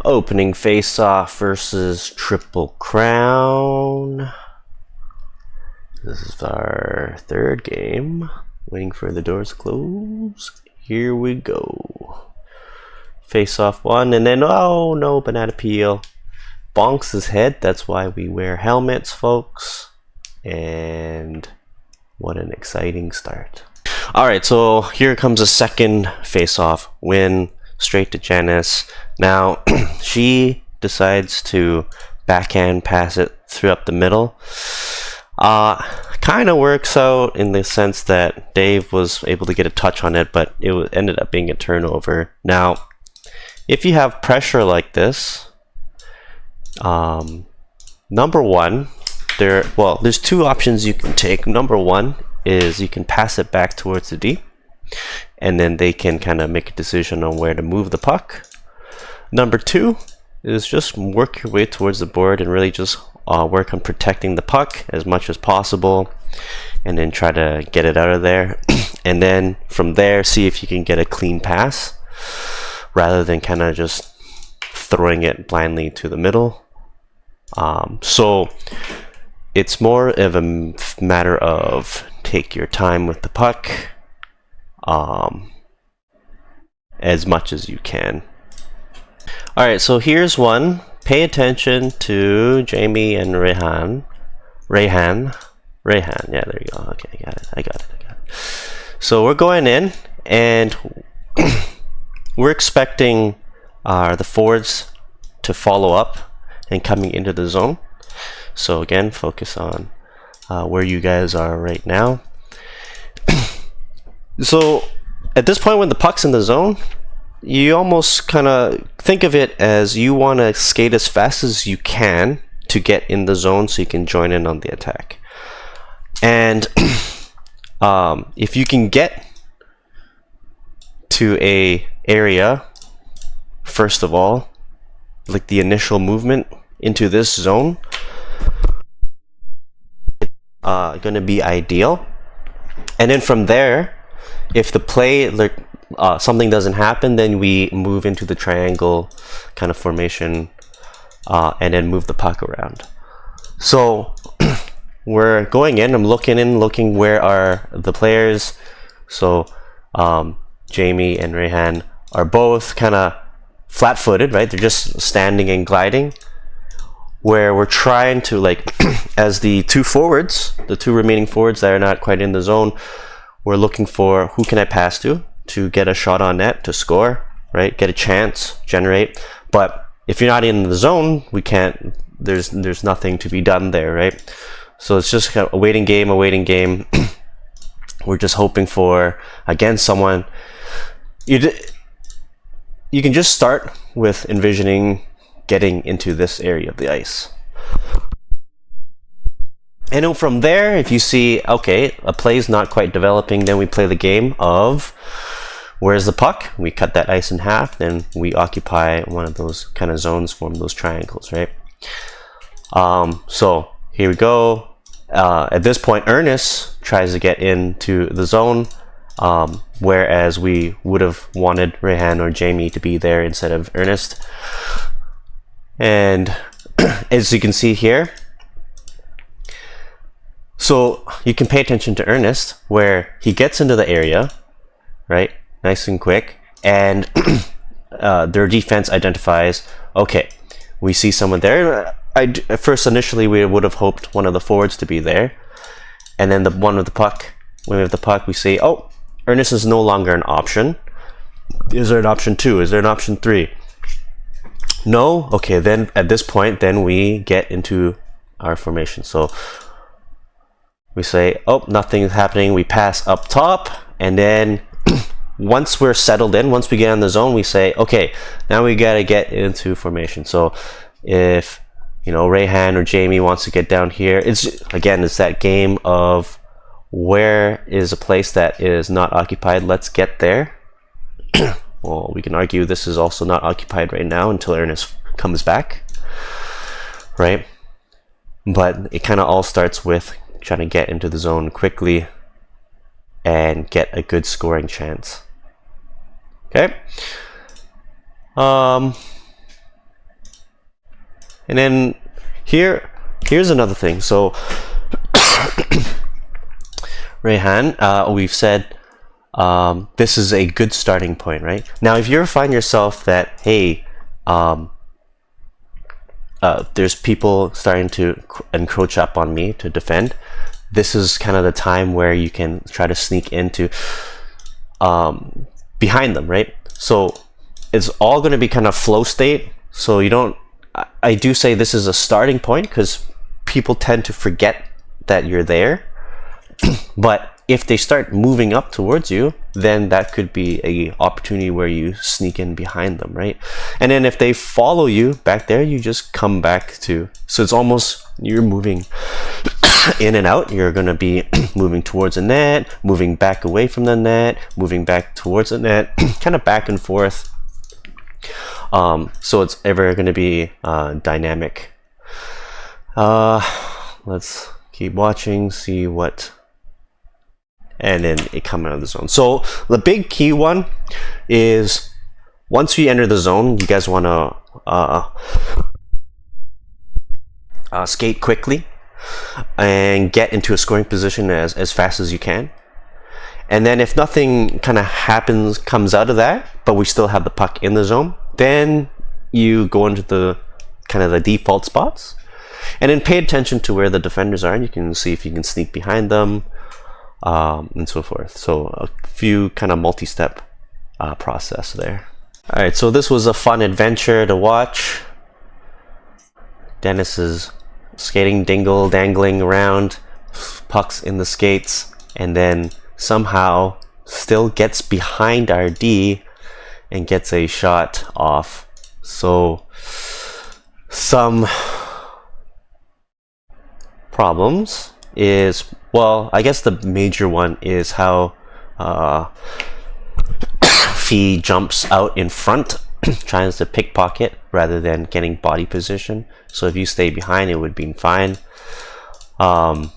opening face-off versus Triple Crown. This is our third game. Waiting for the doors to close. Here we go. Face-off one, and then, oh no, banana peel. Bonks his head, that's why we wear helmets, folks. And what an exciting start. Alright, so here comes a second face-off win, straight to Janice. Now, she decides to backhand pass it through up the middle. Kind of works out in the sense that Dave was able to get a touch on it, but it ended up being a turnover. Now, if you have pressure like this, number one, there's two options you can take. Number one is you can pass it back towards the D, and then they can kind of make a decision on where to move the puck. Number two is just work your way towards the board and really just work on protecting the puck as much as possible, and then try to get it out of there. And then from there, see if you can get a clean pass rather than kind of just throwing it blindly to the middle. So it's more of a matter of take your time with the puck as much as you can. Alright, so here's one. Pay attention to Jamie and Rayhan. Yeah, there you go. Okay, I got it. So we're going in, and we're expecting the forwards to follow up and coming into the zone. So again, focus on where you guys are right now. So at this point, when the puck's in the zone, you almost kind of think of it as you want to skate as fast as you can to get in the zone so you can join in on the attack. And if you can get to a area, first of all, like the initial movement into this zone, going to be ideal. And then from there, if the play something doesn't happen, then we move into the triangle kind of formation and then move the puck around. So we're going in, I'm looking where are the players. So Jamie and Rayhan are both kind of flat-footed, right? They're just standing and gliding, where we're trying to, like, as the two remaining forwards that are not quite in the zone, we're looking for who can I pass to get a shot on net, to score, right? Get a chance, generate. But if you're not in the zone, we can't, there's nothing to be done there, right? So it's just kind of a waiting game. We're just hoping for, again, someone. You can just start with envisioning getting into this area of the ice. And then from there, if you see, okay, a play's not quite developing, then we play the game of where's the puck? We cut that ice in half, then we occupy one of those kind of zones, form those triangles, right? So here we go. At this point, Ernest tries to get into the zone, whereas we would have wanted Rayhan or Jamie to be there instead of Ernest. And as you can see here, so you can pay attention to Ernest, where he gets into the area, right? Nice and quick, and their defense identifies, okay, we see someone there. First, initially, we would have hoped one of the forwards to be there, and then the one with the puck, when we have the puck, we say, oh, Ernest is no longer an option. Is there an option 2? Is there an option 3? No? Okay, then at this point, then we get into our formation. So we say, oh, nothing is happening. We pass up top, and then once we're settled in, once we get in the zone, we say, okay, now we got to get into formation. So if, you know, Rayhan or Jamie wants to get down here, it's that game of where is a place that is not occupied. Let's get there. Well, we can argue this is also not occupied right now until Ernest comes back, right? But it kind of all starts with trying to get into the zone quickly and get a good scoring chance. Okay. And then here's another thing. So Rehan, we've said this is a good starting point, right? Now, if you find yourself that, hey, there's people starting to encroach up on me to defend, this is kind of the time where you can try to sneak into behind them, right? So it's all going to be kind of flow state. So you don't, I do say this is a starting point because people tend to forget that you're there. But if they start moving up towards you, then that could be a opportunity where you sneak in behind them, right? And then if they follow you back there, you just come back to, so it's almost, you're moving in and out. You're going to be moving towards the net, moving back away from the net, moving back towards the net, kind of back and forth. So it's ever going to be dynamic. Let's keep watching, see what, and then it come out of the zone. So the big key one is once we enter the zone, you guys want to skate quickly and get into a scoring position as fast as you can. And then if nothing kind of comes out of that, but we still have the puck in the zone, then you go into the kind of the default spots and then pay attention to where the defenders are, and you can see if you can sneak behind them, and so forth. So a few kind of multi-step process there. All right, so this was a fun adventure to watch. Dennis is skating, dangling around, pucks in the skates, and then somehow still gets behind our D and gets a shot off. So some problems is, well, I guess the major one is how Fee jumps out in front, tries to pickpocket rather than getting body position. So if you stay behind, it would be fine. But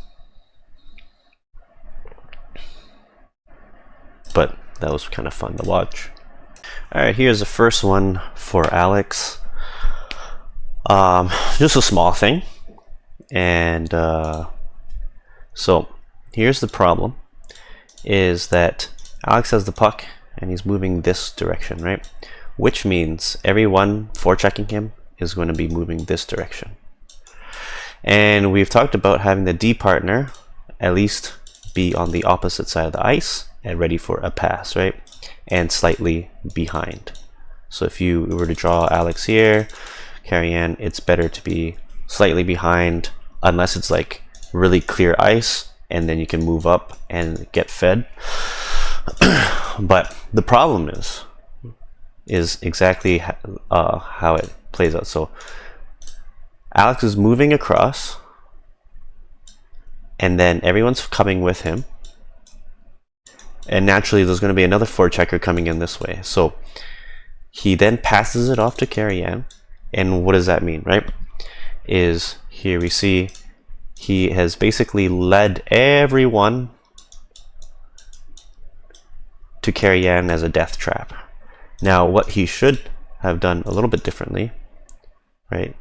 that was kind of fun to watch. Alright, here's the first one for Alex. Just a small thing. And so here's the problem, is that Alex has the puck and he's moving this direction, right? Which means everyone forechecking him is going to be moving this direction. And we've talked about having the D partner at least be on the opposite side of the ice and ready for a pass, right? And slightly behind. So if you were to draw Alex here, Carrie Ann, it's better to be slightly behind unless it's like really clear ice, and then you can move up and get fed. But the problem is exactly how it plays out. So Alex is moving across, and then everyone's coming with him, and naturally there's going to be another forechecker coming in this way. So he then passes it off to Carrie Ann, and what does that mean, right? Is here we see he has basically led everyone to Carrie Ann as a death trap. Now what he should have done a little bit differently, right?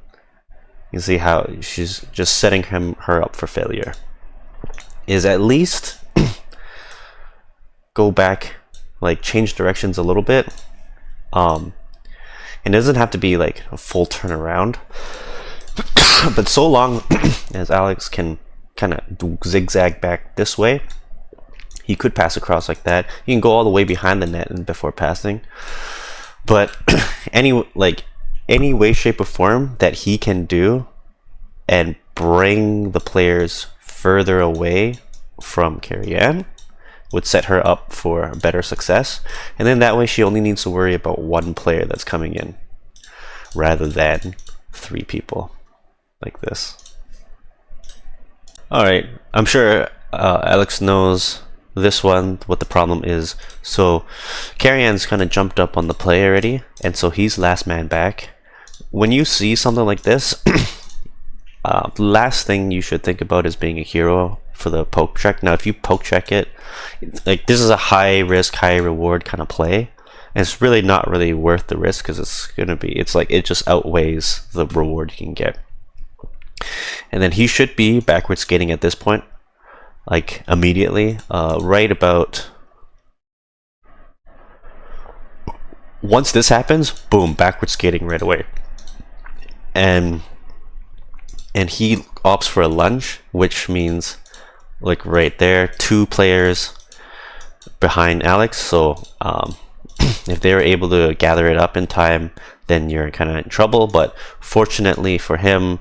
You see how she's just setting her up for failure, is at least go back, like change directions a little bit. It doesn't have to be like a full turnaround, but so long as Alex can kind of zigzag back this way, he could pass across like that. He can go all the way behind the net and before passing. But any way, shape, or form that he can do and bring the players further away from Carrie Ann would set her up for better success. And then that way she only needs to worry about one player that's coming in rather than three people like this. Alright, I'm sure Alex knows this one, what the problem is. So Carrie Ann's kind of jumped up on the play already, and so he's last man back. When you see something like this, the last thing you should think about is being a hero for the poke check. Now if you poke check it, like this is a high risk, high reward kind of play, and it's really not really worth the risk, because it's like it just outweighs the reward you can get. And then he should be backward skating at this point, like immediately, right about. Once this happens, boom, backward skating right away. And he opts for a lunge, which means like right there, 2 players behind Alex. So if they're able to gather it up in time, then you're kind of in trouble. But fortunately for him,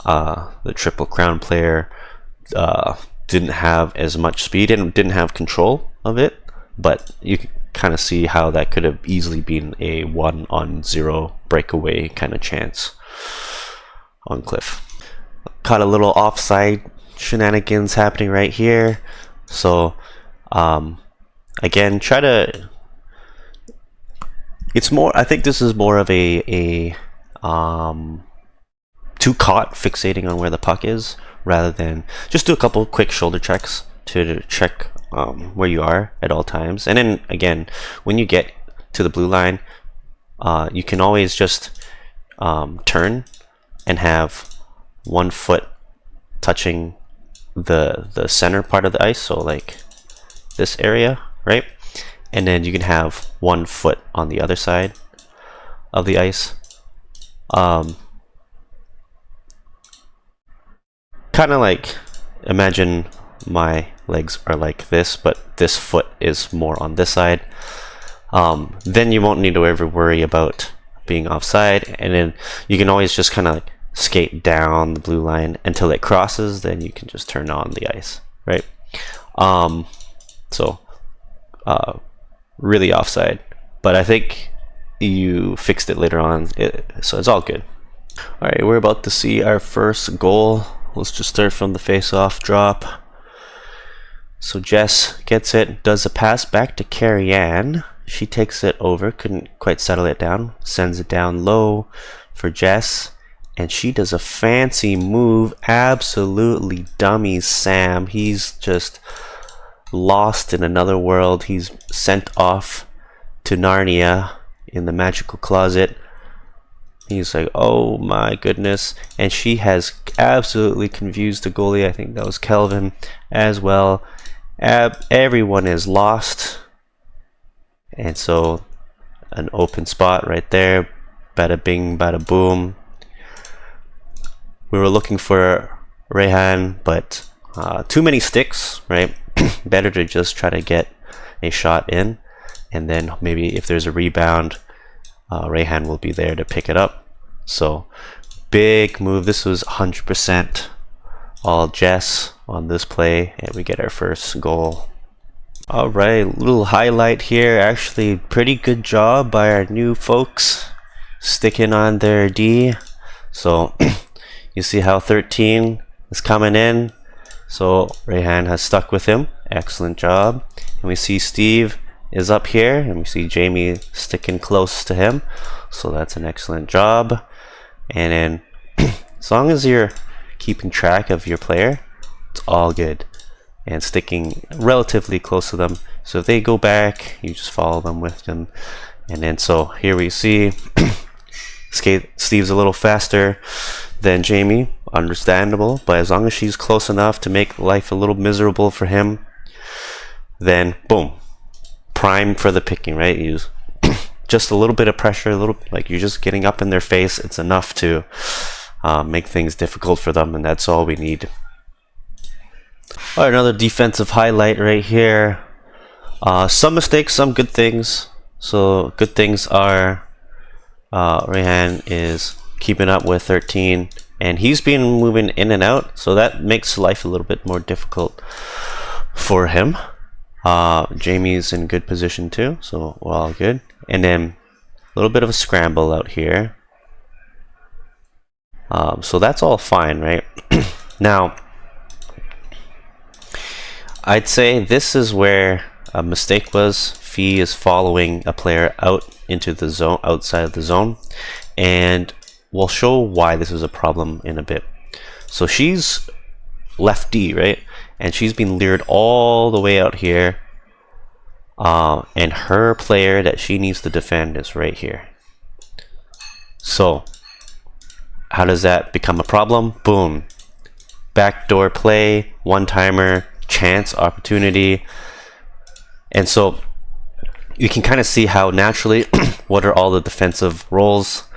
the Triple Crown player didn't have as much speed and didn't have control of it. But you can kind of see how that could have easily been a 1-on-0 breakaway kind of chance on Cliff. Caught a little offside shenanigans happening right here. So again, try to. It's more. I think this is more of a too caught fixating on where the puck is, rather than just do a couple quick shoulder checks to check where you are at all times. And then again, when you get to the blue line, you can always just turn and have 1 foot touching the center part of the ice, so like this area, right? And then you can have 1 foot on the other side of the ice. Kind of like, imagine my legs are like this, but this foot is more on this side. Then you won't need to ever worry about being offside, and then you can always just kind of like skate down the blue line until it crosses. Then you can just turn on the ice, right? So really offside, but I think you fixed it later on, so it's all good. All right, we're about to see our first goal. Let's just start from the face-off drop. So Jess gets it, does a pass back to Carrie Ann. She takes it over, couldn't quite settle it down, sends it down low for Jess, and she does a fancy move, absolutely dummies Sam. He's just lost in another world. He's sent off to Narnia in the magical closet. He's like, oh my goodness. And she has absolutely confused the goalie. I think that was Kelvin as well. Everyone is lost. And so an open spot right there. Bada bing, bada boom. We were looking for Rehan, but too many sticks, right? Better to just try to get a shot in, and then maybe if there's a rebound, Rehan will be there to pick it up. So big move. This was 100% all Jess on this play, and we get our first goal. All right, little highlight here. Actually, pretty good job by our new folks sticking on their D. So you see how 13 is coming in. So Rehan has stuck with him. Excellent job. And we see Steve is up here, and we see Jamie sticking close to him. So that's an excellent job. And then as long as you're keeping track of your player, it's all good. And sticking relatively close to them. So if they go back, you just follow them with them. And then so here we see Steve's a little faster than Jamie, understandable, but as long as she's close enough to make life a little miserable for him, then boom, prime for the picking, right? Use just a little bit of pressure, a little, like you're just getting up in their face. It's enough to make things difficult for them, and that's all we need. All right, another defensive highlight right here. Some mistakes, some good things. So good things are Rehan is keeping up with 13, and he's been moving in and out, so that makes life a little bit more difficult for him. Jamie's in good position too, so we're all good. And then a little bit of a scramble out here. So that's all fine, right? Now, I'd say this is where a mistake was. Fee is following a player out into the zone, outside of the zone, and we'll show why this is a problem in a bit. So she's left D, right? And she's been lured all the way out here. And her player that she needs to defend is right here. So how does that become a problem? Boom. Backdoor play, one-timer, chance, opportunity. And so you can kind of see how naturally what are all the defensive roles.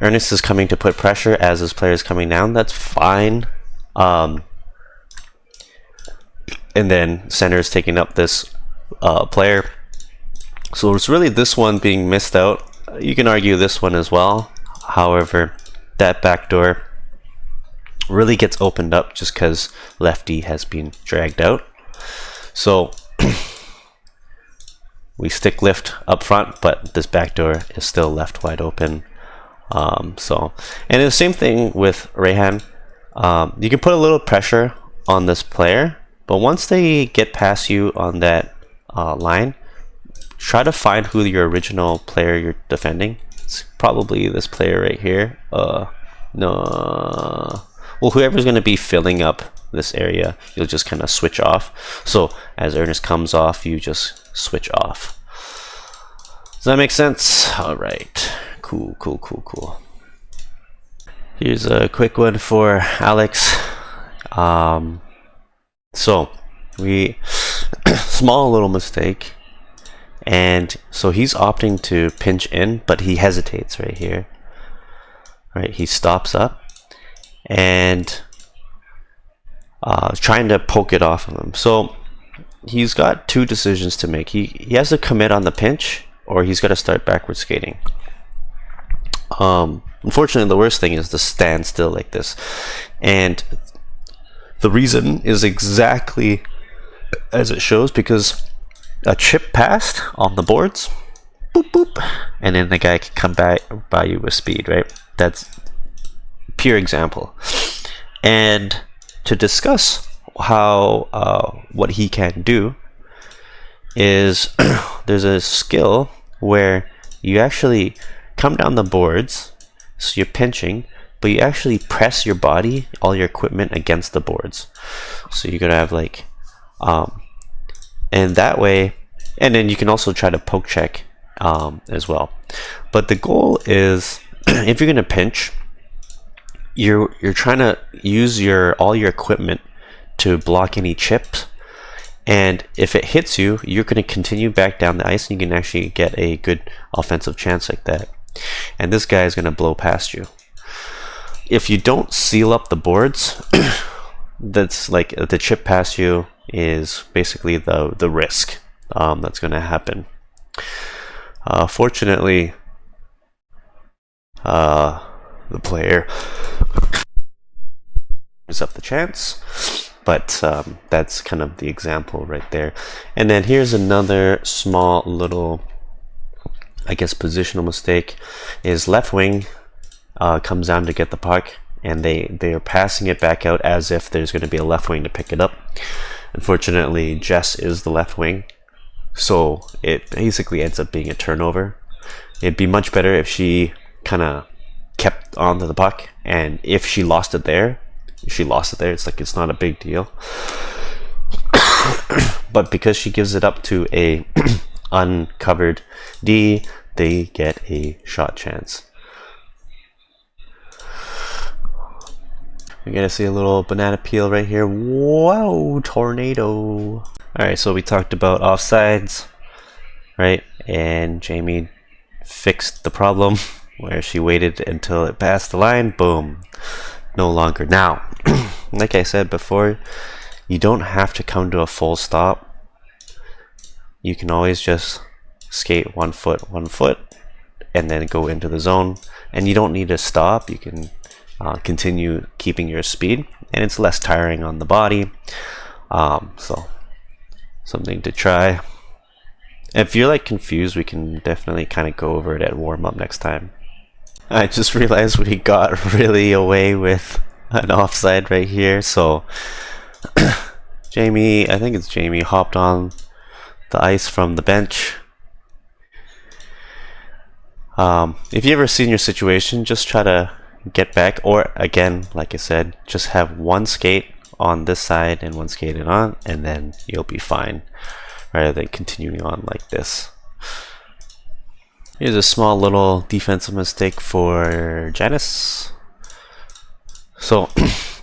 Ernest is coming to put pressure as his player is coming down. That's fine. And then center is taking up this player. So it's really this one being missed out. You can argue this one as well. However, that backdoor really gets opened up just because lefty has been dragged out. So we stick lift up front, but this backdoor is still left wide open. And the same thing with Rehan. You can put a little pressure on this player, but once they get past you on that line, try to find who your original player you're defending. It's probably this player right here. No. Well, whoever's going to be filling up this area, you'll just kind of switch off. So as Ernest comes off, you just switch off. Does that make sense? All right. Cool. Here's a quick one for Alex. So we small little mistake, and so he's opting to pinch in, but he hesitates right here. Right, he stops up and trying to poke it off of him. So he's got two decisions to make. He has to commit on the pinch, or he's got to start backward skating. Unfortunately, the worst thing is to stand still like this, and the reason is exactly as it shows, because a chip passed on the boards, boop boop, and then the guy can come back by you with speed, right? That's pure example. And to discuss how what he can do is there's a skill where you actually come down the boards, so you're pinching, but you actually press your body, all your equipment against the boards. So you're gonna have like and that way, and then you can also try to poke check as well. But the goal is if you're gonna pinch, you're trying to use all your equipment to block any chips, and if it hits you, you're going to continue back down the ice, and you can actually get a good offensive chance like that. And this guy is going to blow past you. If you don't seal up the boards, that's like the chip past you is basically the risk that's going to happen. Fortunately, the player gives up the chance, but that's kind of the example right there. And then here's another small little, I guess, positional mistake is left wing comes down to get the puck, and they are passing it back out as if there's going to be a left wing to pick it up. Unfortunately, Jess is the left wing, so it basically ends up being a turnover. It'd be much better if she kind of kept onto the puck, and if she lost it there, it's like it's not a big deal. But because she gives it up to a uncovered D, they get a shot chance. You're gonna see a little banana peel right here. Whoa, tornado. Alright, so we talked about offsides, right? And Jamie fixed the problem where she waited until it passed the line. Boom. No longer. Now, like I said before, you don't have to come to a full stop. You can always just skate 1 foot, and then go into the zone. And you don't need to stop. You can continue keeping your speed, and it's less tiring on the body. So something to try. If you're like confused, we can definitely kind of go over it at warm up next time. I just realized we got really away with an offside right here. So Jamie, I think it's Jamie, hopped on the ice from the bench. If you ever seen your situation, just try to get back, or again, like I said, just have one skate on this side and one skated on, and then you'll be fine, rather than continuing on like this. Here's a small little defensive mistake for Janice. So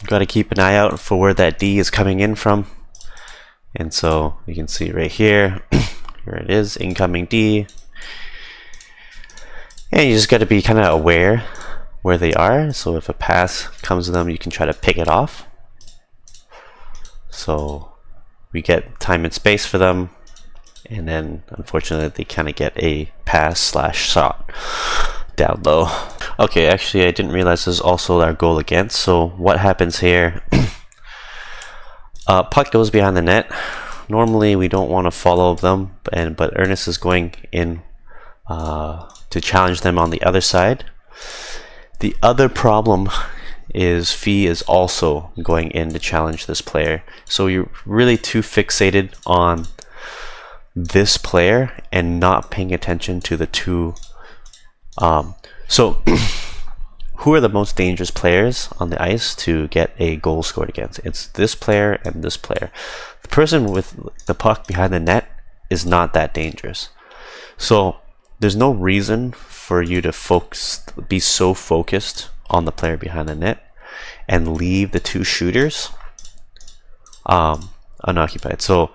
gotta keep an eye out for where that D is coming in from. And so you can see right here, here it is, incoming D. And you just gotta be kind of aware where they are. So if a pass comes to them, you can try to pick it off. So we get time and space for them. And then unfortunately they kind of get a pass / shot down low. Okay, actually I didn't realize this is also our goal against. So what happens here? Puck goes behind the net. Normally we don't want to follow them, but Ernest is going in to challenge them on the other side. The other problem is Fee is also going in to challenge this player. So you're really too fixated on this player and not paying attention to the two. So who are the most dangerous players on the ice to get a goal scored against? It's this player and this player. The person with the puck behind the net is not that dangerous. So there's no reason for you to be so focused on the player behind the net and leave the two shooters unoccupied. So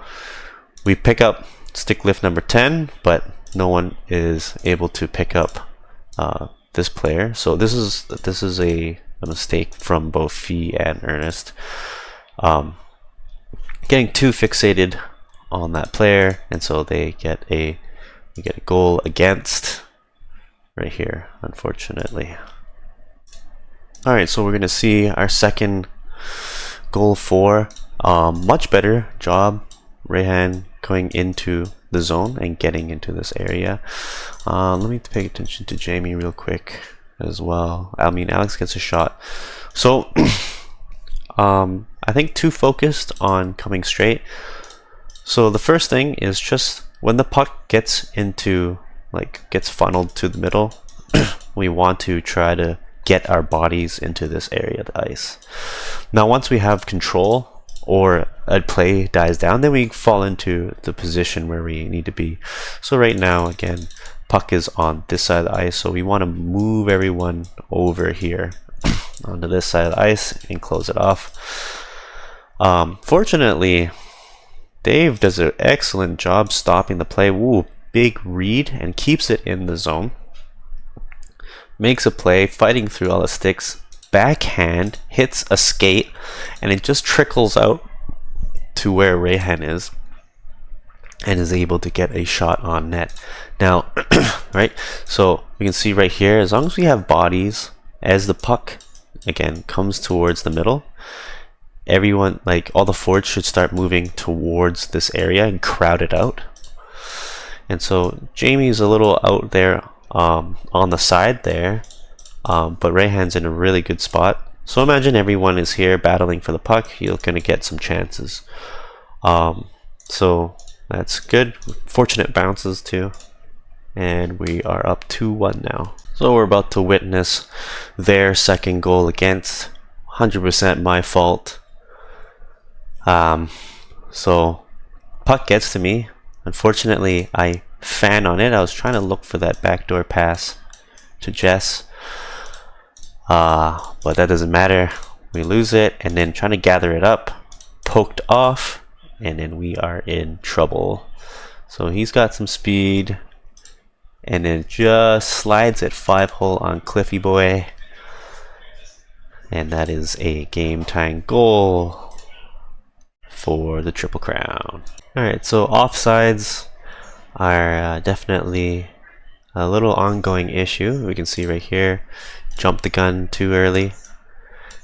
we pick up stick lift number 10, but no one is able to pick up this player. So this is a mistake from both Fee and Ernest. Getting too fixated on that player, and so they get a goal against right here, unfortunately. Alright, so we're gonna see our second goal for. Much better job, Rayhan, going into the zone and getting into this area. Let me pay attention to Jamie real quick as well. I mean, Alex gets a shot. So I think too focused on coming straight. So the first thing is just when the puck gets funneled to the middle, we want to try to get our bodies into this area of the ice. Now once we have control or a play dies down, then we fall into the position where we need to be. So right now, again, puck is on this side of the ice, so we want to move everyone over here onto this side of the ice and close it off. Fortunately, Dave does an excellent job stopping the play. Ooh, big read, and keeps it in the zone. Makes a play, fighting through all the sticks. Backhand, hits a skate, and it just trickles out to where Rayhan is and is able to get a shot on net. Now, right, so we can see right here, as long as we have bodies, as the puck again comes towards the middle, everyone, like all the forwards, should start moving towards this area and crowd it out. And so Jamie's a little out there on the side there, but Rayhan's in a really good spot. So imagine everyone is here battling for the puck. You're gonna get some chances. So that's good. Fortunate bounces too, and we are up 2-1 now. So we're about to witness their second goal against. 100% my fault. So puck gets to me. Unfortunately, I fan on it. I was trying to look for that backdoor pass to Jess, but that doesn't matter. We lose it, and then trying to gather it up, poked off, and then we are in trouble. So he's got some speed, and then just slides it 5-hole on Cliffy Boy, and that is a game-tying goal for the Triple Crown. Alright, so offsides are definitely a little ongoing issue. We can see right here, jumped the gun too early,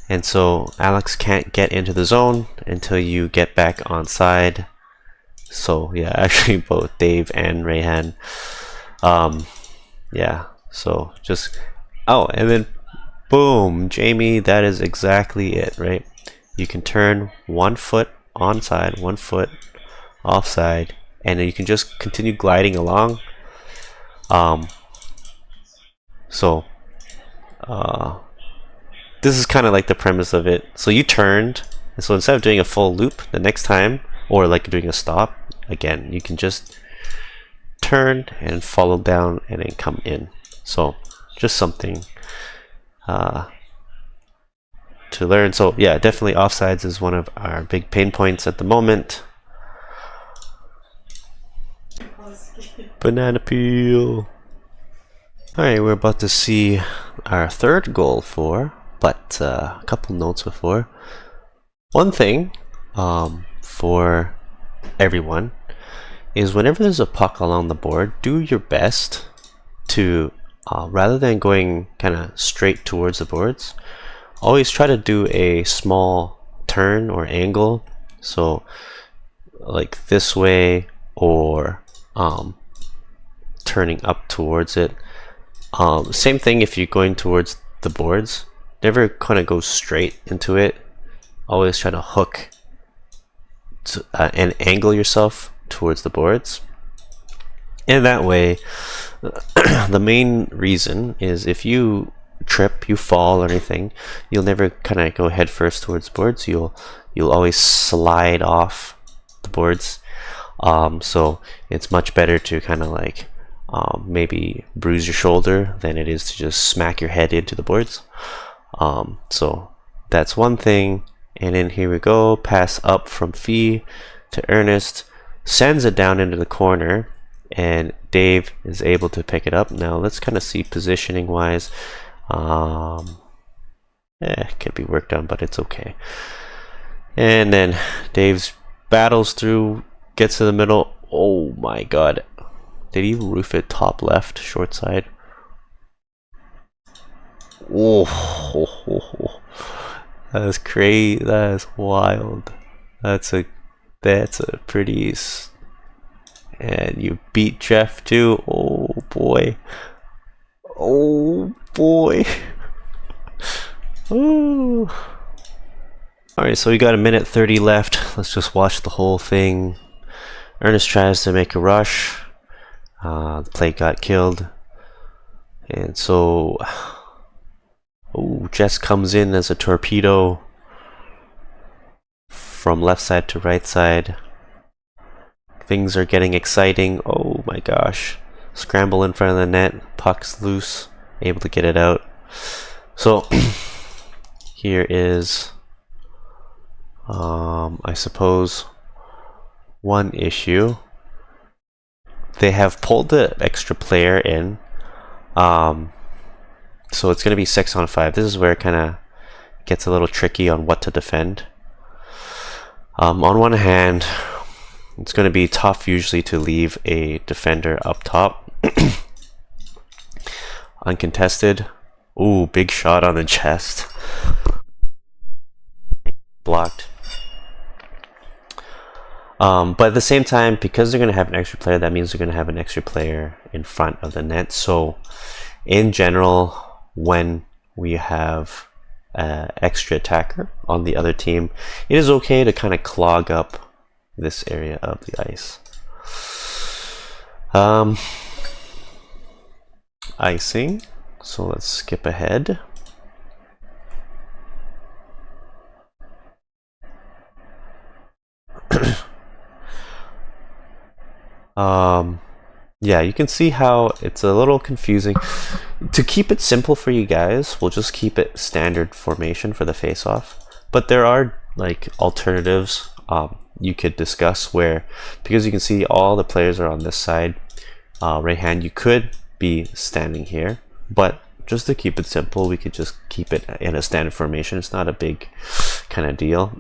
and so Alex can't get into the zone until you get back on side. So yeah, actually both Dave and Rayhan, yeah, so just, oh, and then boom, Jamie, that is exactly it, right? You can turn 1 foot onside, 1 foot offside, and then you can just continue gliding along. This is kind of like the premise of it. So you turned, and so instead of doing a full loop the next time, or like doing a stop, again, you can just turn and follow down and then come in. So just something to learn. So yeah, definitely offsides is one of our big pain points at the moment. Banana peel. Alright, we're about to see our third goal but a couple notes before. One thing for everyone is whenever there's a puck along the board, do your best to, rather than going kind of straight towards the boards, always try to do a small turn or angle. So like this way, or turning up towards it. Same thing if you're going towards the boards. Never kind of go straight into it. Always try to hook and angle yourself towards the boards. And that way, the main reason is if you trip, you fall or anything, you'll never kind of go head first towards boards. You'll always slide off the boards. So it's much better to kind of like maybe bruise your shoulder than it is to just smack your head into the boards. So that's one thing. And then here we go, pass up from Fee to Ernest, sends it down into the corner, and Dave is able to pick it up. Now let's kind of see positioning wise. It could be worked on, but it's okay. And then Dave's battles through, gets to the middle. Oh my god. Did he roof it top left, short side? Oh, that is crazy. That is wild. That's a pretty. And you beat Jeff too. Oh boy. Oh boy. Ooh. Alright, so we got a minute 30 left. Let's just watch the whole thing. Ernest tries to make a rush. The plate got killed. And so, oh, Jess comes in as a torpedo from left side to right side. Things are getting exciting. Oh my gosh. Scramble in front of the net. Puck's loose. Able to get it out. So, here is, I suppose, one issue. They have pulled the extra player in. So it's going to be 6-on-5. This is where it kind of gets a little tricky on what to defend. On one hand, it's going to be tough usually to leave a defender up top. Uncontested. Ooh, big shot on the chest. Blocked. But at the same time, because they're going to have an extra player, that means they're going to have an extra player in front of the net. So in general, when we have an extra attacker on the other team, it is okay to kind of clog up this area of the ice. Icing. So let's skip ahead. Yeah, you can see how it's a little confusing. To keep it simple for you guys, we'll just keep it standard formation for the face-off. But there are like alternatives you could discuss where, because you can see all the players are on this side, right hand, you could be standing here. But just to keep it simple, we could just keep it in a standard formation. It's not a big kind of deal.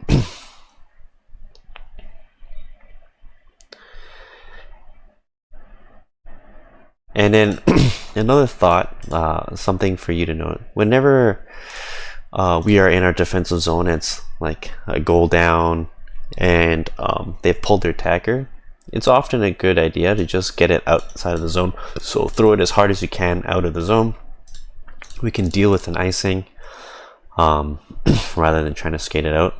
And then another thought, something for you to note, whenever we are in our defensive zone, it's like a goal down and they've pulled their attacker, it's often a good idea to just get it outside of the zone. So throw it as hard as you can out of the zone. We can deal with an icing rather than trying to skate it out.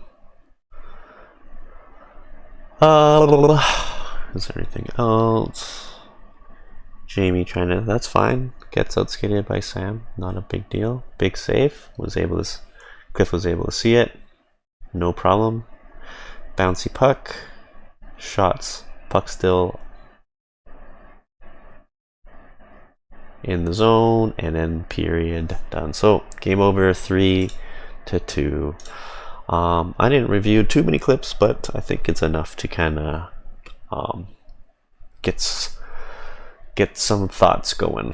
Is there anything else? Jamie trying to, that's fine. Gets outskated by Sam, not a big deal. Big save, Cliff was able to see it, no problem. Bouncy puck, shots, puck still in the zone, and then period, done. So game over, 3-2. I didn't review too many clips, but I think it's enough to kind of get some thoughts going.